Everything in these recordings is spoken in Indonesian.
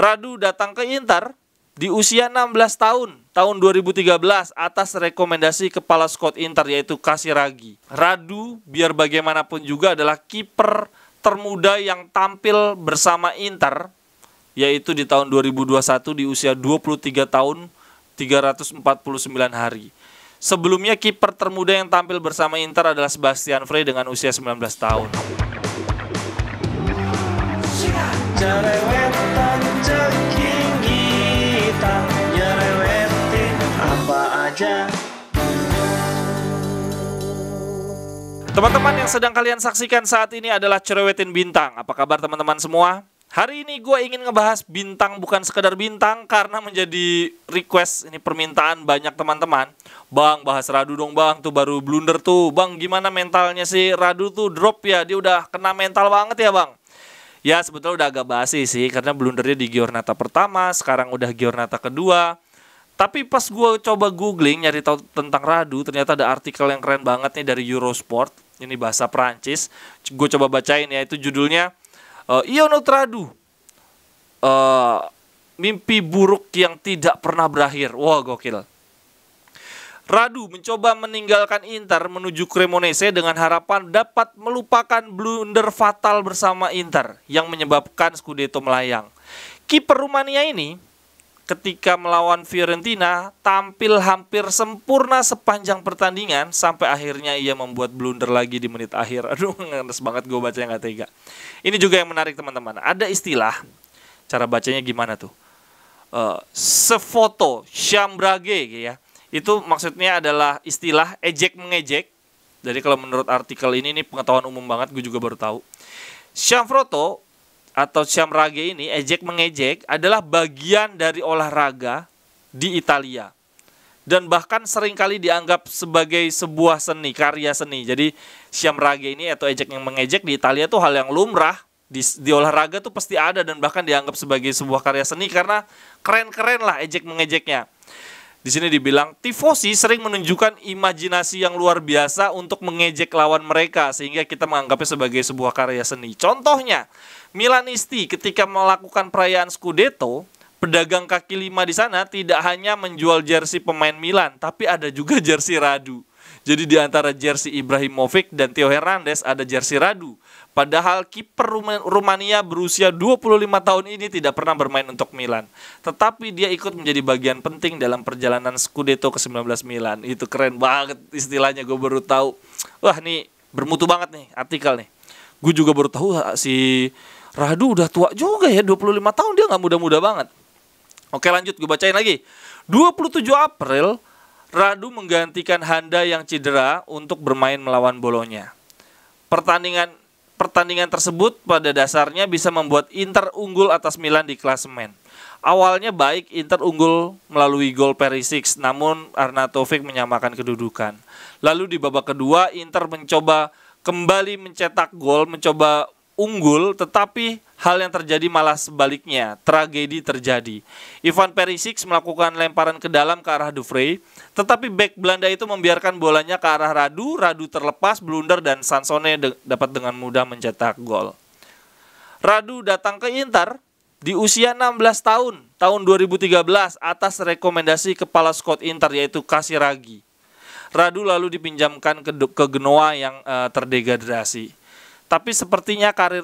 Radu datang ke Inter di usia 16 tahun 2013 atas rekomendasi kepala squad Inter yaitu Casiraghi. Radu biar bagaimanapun juga adalah kiper termuda yang tampil bersama Inter yaitu di tahun 2021 di usia 23 tahun 349 hari. Sebelumnya kiper termuda yang tampil bersama Inter adalah Sebastian Frey dengan usia 19 tahun. Jerewetan ceking kita, nyerewetin apa aja. Teman-teman yang sedang kalian saksikan saat ini adalah Cerewetin Bintang. Apa kabar teman-teman semua? Hari ini gue ingin ngebahas bintang bukan sekedar bintang karena menjadi request, ini permintaan banyak teman-teman. Bang, bahas Radu dong bang, tuh baru blunder tuh. Bang, gimana mentalnya si Radu tuh drop ya, dia udah kena mental banget ya bang. Ya sebetulnya udah agak basi sih karena blundernya di Giornata pertama, sekarang udah Giornata kedua. Tapi pas gue coba googling nyari tahu tentang Radu, ternyata ada artikel yang keren banget nih dari Eurosport. Ini bahasa Prancis. Gue coba bacain ya, itu judulnya Ionut Radu, mimpi buruk yang tidak pernah berakhir. Wah gokil. Radu mencoba meninggalkan Inter menuju Cremonese dengan harapan dapat melupakan blunder fatal bersama Inter yang menyebabkan Scudetto melayang. Kiper Rumania ini ketika melawan Fiorentina tampil hampir sempurna sepanjang pertandingan sampai akhirnya ia membuat blunder lagi di menit akhir. Aduh, ngenes banget gue bacanya, nggak tega. Ini juga yang menarik teman-teman. Ada istilah, cara bacanya gimana tuh? Sefoto, Shambrage ya. Itu maksudnya adalah istilah ejek mengejek. Jadi kalau menurut artikel ini pengetahuan umum banget, gue juga baru tahu. Shamfroto atau Shamrage ini, ejek mengejek, adalah bagian dari olahraga di Italia. Dan bahkan seringkali dianggap sebagai sebuah seni, karya seni. Jadi Shamrage ini atau ejek yang mengejek di Italia tuh hal yang lumrah. Di olahraga tuh pasti ada dan bahkan dianggap sebagai sebuah karya seni karena keren-keren lah ejek mengejeknya. Di sini dibilang tifosi sering menunjukkan imajinasi yang luar biasa untuk mengejek lawan mereka sehingga kita menganggapnya sebagai sebuah karya seni. Contohnya, Milanisti ketika melakukan perayaan Scudetto, pedagang kaki lima di sana tidak hanya menjual jersey pemain Milan, tapi ada juga jersey Radu. Jadi di antara jersey Ibrahimovic dan Theo Hernandez ada jersey Radu. Padahal kiper Rumania berusia 25 tahun ini tidak pernah bermain untuk Milan. Tetapi dia ikut menjadi bagian penting dalam perjalanan Scudetto ke-19 Milan. Itu keren banget istilahnya, gue baru tahu. Wah, nih bermutu banget nih artikel nih. Gue juga baru tahu si Radu udah tua juga ya, 25 tahun, dia nggak muda-muda banget. Oke lanjut, gue bacain lagi. 27 April, Radu menggantikan Handa yang cedera untuk bermain melawan Bolonya. Pertandingan tersebut pada dasarnya bisa membuat Inter unggul atas Milan di klasemen. Awalnya baik, Inter unggul melalui gol Perisic, namun Arnautovic menyamakan kedudukan. Lalu di babak kedua, Inter mencoba kembali mencetak gol, mencoba unggul, tetapi hal yang terjadi malah sebaliknya, tragedi terjadi. Ivan Perisic melakukan lemparan ke dalam ke arah Dufrey, tetapi bek Belanda itu membiarkan bolanya ke arah Radu. Radu terlepas, blunder dan Sansone dapat dengan mudah mencetak gol. Radu datang ke Inter di usia 16 tahun 2013 atas rekomendasi kepala squad Inter yaitu Casiraghi. Radu lalu dipinjamkan ke Genoa yang terdegradasi. Tapi sepertinya karir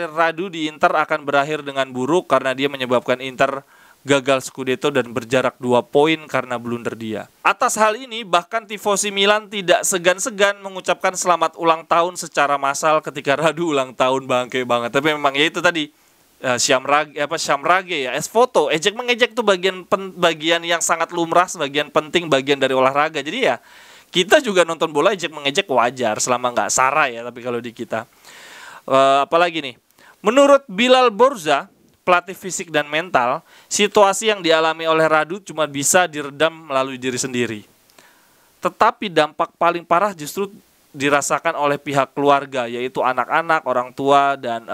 Radu di Inter akan berakhir dengan buruk karena dia menyebabkan Inter gagal Scudetto dan berjarak 2 poin karena blunder dia. Atas hal ini bahkan tifosi Milan tidak segan-segan mengucapkan selamat ulang tahun secara massal ketika Radu ulang tahun, bangke banget. Tapi memang ya itu tadi Shamrage ya, foto, ejek mengejek tuh bagian yang sangat lumrah, bagian penting, bagian dari olahraga. Jadi ya kita juga nonton bola ejek mengejek wajar selama nggak sara ya, tapi kalau di kita. Apalagi nih, menurut Bilal Borza, pelatih fisik dan mental, situasi yang dialami oleh Radu cuma bisa diredam melalui diri sendiri. Tetapi dampak paling parah justru dirasakan oleh pihak keluarga, yaitu anak-anak, orang tua, dan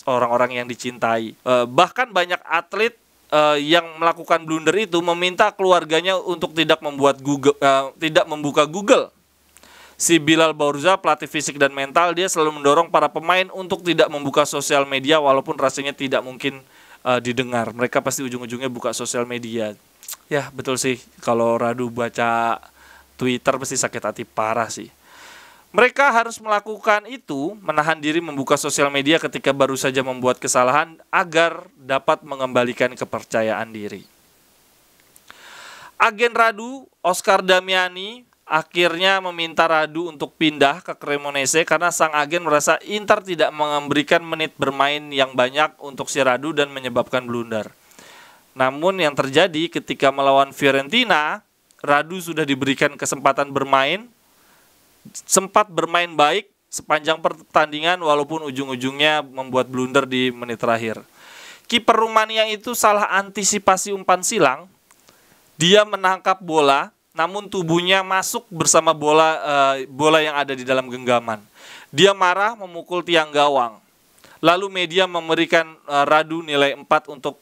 orang-orang yang dicintai. Bahkan banyak atlet yang melakukan blunder itu meminta keluarganya untuk tidak membuka Google. Si Bilal Borza, pelatih fisik dan mental, dia selalu mendorong para pemain untuk tidak membuka sosial media walaupun rasanya tidak mungkin didengar. Mereka pasti ujung-ujungnya buka sosial media. Ya betul sih, kalau Radu baca Twitter pasti sakit hati parah sih. Mereka harus melakukan itu, menahan diri membuka sosial media ketika baru saja membuat kesalahan agar dapat mengembalikan kepercayaan diri. Agen Radu, Oscar Damiani, akhirnya meminta Radu untuk pindah ke Cremonese karena sang agen merasa Inter tidak memberikan menit bermain yang banyak untuk si Radu dan menyebabkan blunder. Namun yang terjadi ketika melawan Fiorentina, Radu sudah diberikan kesempatan bermain, sempat bermain baik sepanjang pertandingan walaupun ujung-ujungnya membuat blunder di menit terakhir. Kiper Rumania itu salah antisipasi umpan silang. Dia menangkap bola, namun tubuhnya masuk bersama bola yang ada di dalam genggaman. Dia marah memukul tiang gawang. Lalu media memberikan Radu nilai 4 untuk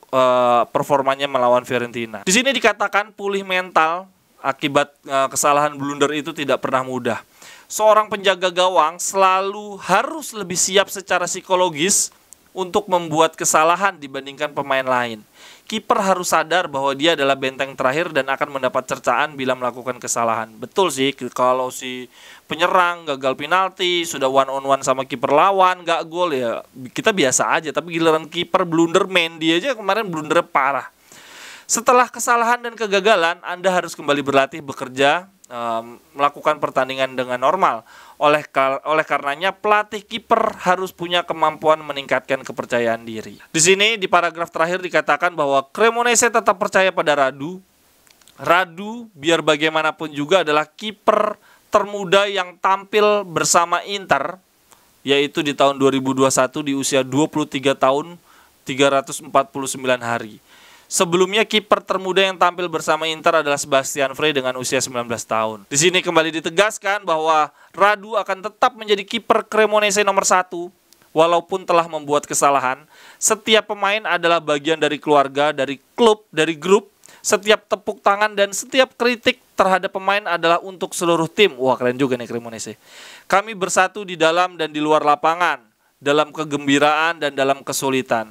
performanya melawan Fiorentina. Di sini dikatakan pulih mental akibat kesalahan blunder itu tidak pernah mudah. Seorang penjaga gawang selalu harus lebih siap secara psikologis untuk membuat kesalahan dibandingkan pemain lain. Kiper harus sadar bahwa dia adalah benteng terakhir dan akan mendapat cercaan bila melakukan kesalahan. Betul sih, kalau si penyerang gagal penalti, sudah one on one sama kiper lawan, gak gol ya kita biasa aja. Tapi giliran kiper blunder, Mendy aja kemarin blundernya parah. Setelah kesalahan dan kegagalan, Anda harus kembali berlatih, bekerja, melakukan pertandingan dengan normal. Oleh karenanya pelatih kiper harus punya kemampuan meningkatkan kepercayaan diri. Di sini di paragraf terakhir dikatakan bahwa Cremonese tetap percaya pada Radu. Radu biar bagaimanapun juga adalah kiper termuda yang tampil bersama Inter, yaitu di tahun 2021 di usia 23 tahun 349 hari. Sebelumnya kiper termuda yang tampil bersama Inter adalah Sebastian Frey dengan usia 19 tahun. Di sini kembali ditegaskan bahwa Radu akan tetap menjadi kiper Cremonese nomor 1 walaupun telah membuat kesalahan. Setiap pemain adalah bagian dari keluarga, dari klub, dari grup. Setiap tepuk tangan dan setiap kritik terhadap pemain adalah untuk seluruh tim. Wah, keren juga nih Cremonese. Kami bersatu di dalam dan di luar lapangan, dalam kegembiraan dan dalam kesulitan.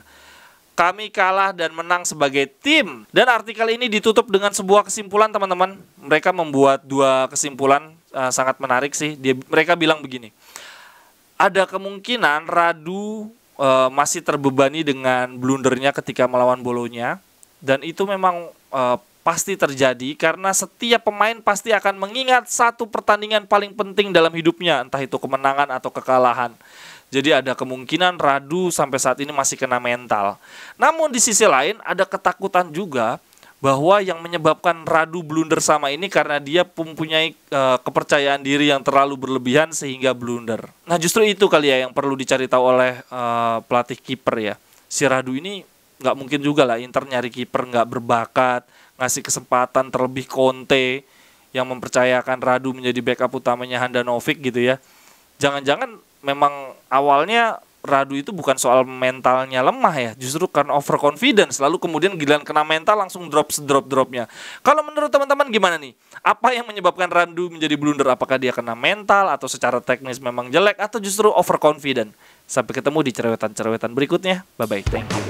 Kami kalah dan menang sebagai tim. Dan artikel ini ditutup dengan sebuah kesimpulan, teman-teman. Mereka membuat dua kesimpulan sangat menarik sih. Mereka bilang begini. Ada kemungkinan Radu masih terbebani dengan blundernya ketika melawan Bologna. Dan itu memang pasti terjadi karena setiap pemain pasti akan mengingat satu pertandingan paling penting dalam hidupnya. Entah itu kemenangan atau kekalahan. Jadi ada kemungkinan Radu sampai saat ini masih kena mental. Namun di sisi lain ada ketakutan juga bahwa yang menyebabkan Radu blunder sama ini karena dia mempunyai kepercayaan diri yang terlalu berlebihan sehingga blunder. Nah justru itu kali ya yang perlu dicari tahu oleh pelatih kiper ya. Si Radu ini nggak mungkin juga lah Inter nyari kiper nggak berbakat, ngasih kesempatan terlebih Conte yang mempercayakan Radu menjadi backup utamanya Handanovic gitu ya. Jangan-jangan memang awalnya Radu itu bukan soal mentalnya lemah ya, justru karena overconfidence, lalu kemudian giliran kena mental langsung drop-dropnya. Kalau menurut teman-teman gimana nih? Apa yang menyebabkan Radu menjadi blunder? Apakah dia kena mental atau secara teknis memang jelek atau justru overconfident? Sampai ketemu di cerewetan-cerewetan berikutnya. Bye-bye, thank you.